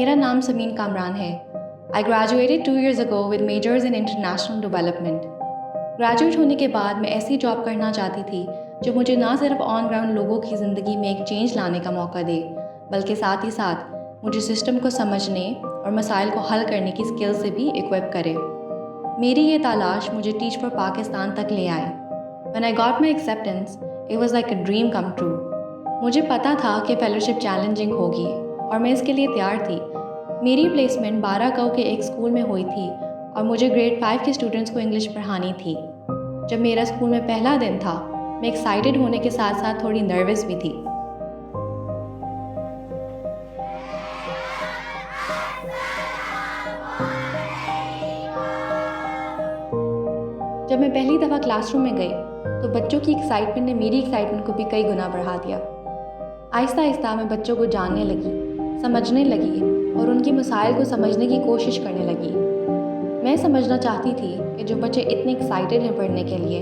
मेरा नाम समीन कामरान है। I graduated 2 years ago with majors in international development। Graduate होने के बाद मैं ऐसी जॉब करना चाहती थी जो मुझे ना सिर्फ ऑन ग्राउंड लोगों की ज़िंदगी में एक चेंज लाने का मौका दे, बल्कि साथ ही साथ मुझे सिस्टम को समझने और मसाइल को हल करने की स्किल से भी इक्विप करे। मेरी ये तलाश मुझे टीच फॉर पाकिस्तान तक ले आए। When I got my acceptance, it was like a dream come true। मुझे पता था कि फेलोशिप चैलेंजिंग होगी और मैं इसके लिए तैयार थी। मेरी प्लेसमेंट 12 गाँव के एक स्कूल में हुई थी और मुझे ग्रेड 5 के स्टूडेंट्स को इंग्लिश पढ़ानी थी। जब मेरा स्कूल में पहला दिन था, मैं एक्साइटेड होने के साथ साथ थोड़ी नर्वस भी थी। जब मैं पहली दफ़ा क्लासरूम में गई तो बच्चों की एक्साइटमेंट ने मेरी एक्साइटमेंट को भी कई गुना बढ़ा दिया। आहिस्ता आहिस्ता मैं बच्चों को जानने लगी, समझने लगी और उनके मसाइल को समझने की कोशिश करने लगी। मैं समझना चाहती थी कि जो बच्चे इतने एक्साइटेड हैं पढ़ने के लिए,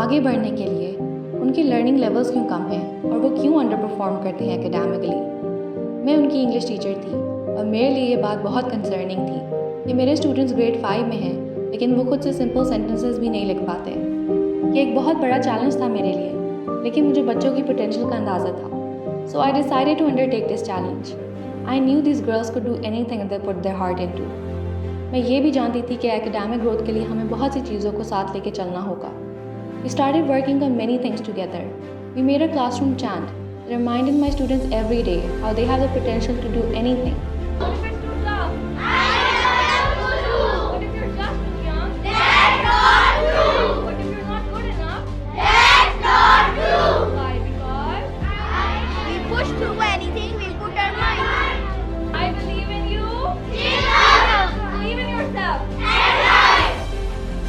आगे बढ़ने के लिए, उनके लर्निंग लेवल्स क्यों कम हैं और वो क्यों अंडर परफॉर्म करते हैं एकेडमिकली। मैं उनकी इंग्लिश टीचर थी और मेरे लिए ये बात बहुत कंसर्निंग थी कि मेरे स्टूडेंट्स ग्रेड 5 में हैं लेकिन वो खुद से सिंपल सेंटेंसेस भी नहीं लिख पाते। ये एक बहुत बड़ा चैलेंज था मेरे लिए, लेकिन मुझे बच्चों की पोटेंशियल का अंदाज़ा था। So I decided to undertake this challenge. I knew this girls could do anything they put their heart into. मैं ये भी जानती थी कि एकेडमिक ग्रोथ के लिए हमें बहुत सी चीज़ों को साथ लेके चलना होगा। We started working on many things together. We made a classroom chant, reminding my students every day how they have the potential to do anything.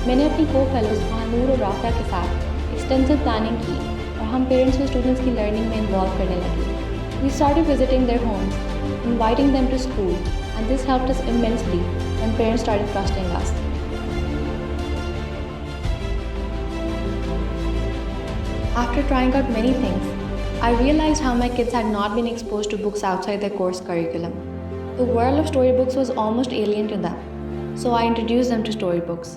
मैंने अपनी को फेलोज नूर और राफिया के साथ एक्सटेंसिव प्लानिंग की और हम पेरेंट्स को स्टूडेंट्स की लर्निंग में इन्वॉल्व करने लगे। We started visiting their homes, inviting them to school and this helped us immensely when parents started trusting us. After trying out many things, I realized how my kids had not been exposed to books outside their course curriculum. The world of storybooks was almost alien to them, so I introduced them to storybooks.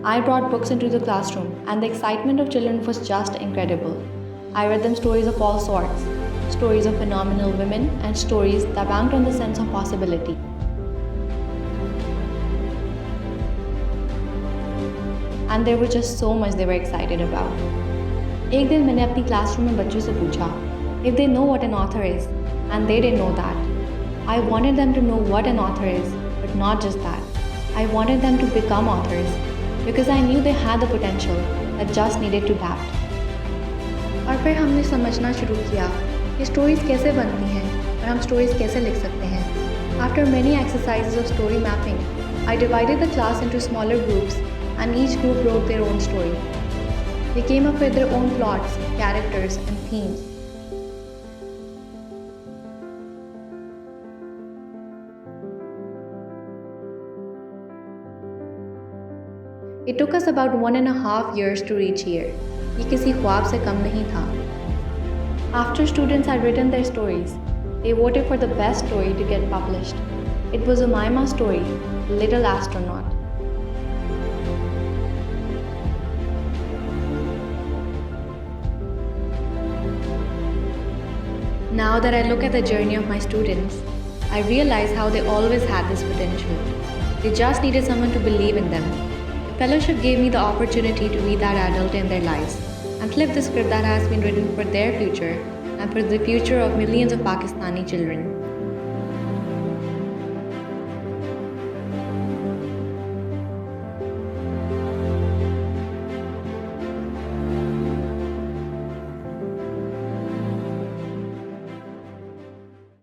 I brought books into the classroom and the excitement of children was just incredible. I read them stories of all sorts, stories of phenomenal women and stories that banked on the sense of possibility. And there was just so much they were excited about. एक दिन मैंने अपनी classroom में बच्चों से पूछा if they know what an author is, and they didn't know that. I wanted them to know what an author is, but not just that. I wanted them to become authors because I knew they had the potential that just needed to adapt. और फिर हमने समझना शुरू किया कि stories कैसे बनती हैं और हम स्टोरीज कैसे लिख सकते हैं। After many exercises of story mapping, I divided the class into smaller groups and each group wrote their own story. They came up with their own plots, characters and themes. It took us about 1.5 years to reach here. ये किसी ख्वाब से कम नहीं था। After students had written their stories, they voted for the best story to get published. It was Umayma story, Little Astronaut. Now that I look at the journey of my students, I realize how they always had this potential. They just needed someone to believe in them. Fellowship gave me the opportunity to be that adult in their lives and flip the script that has been written for their future and for the future of millions of Pakistani children.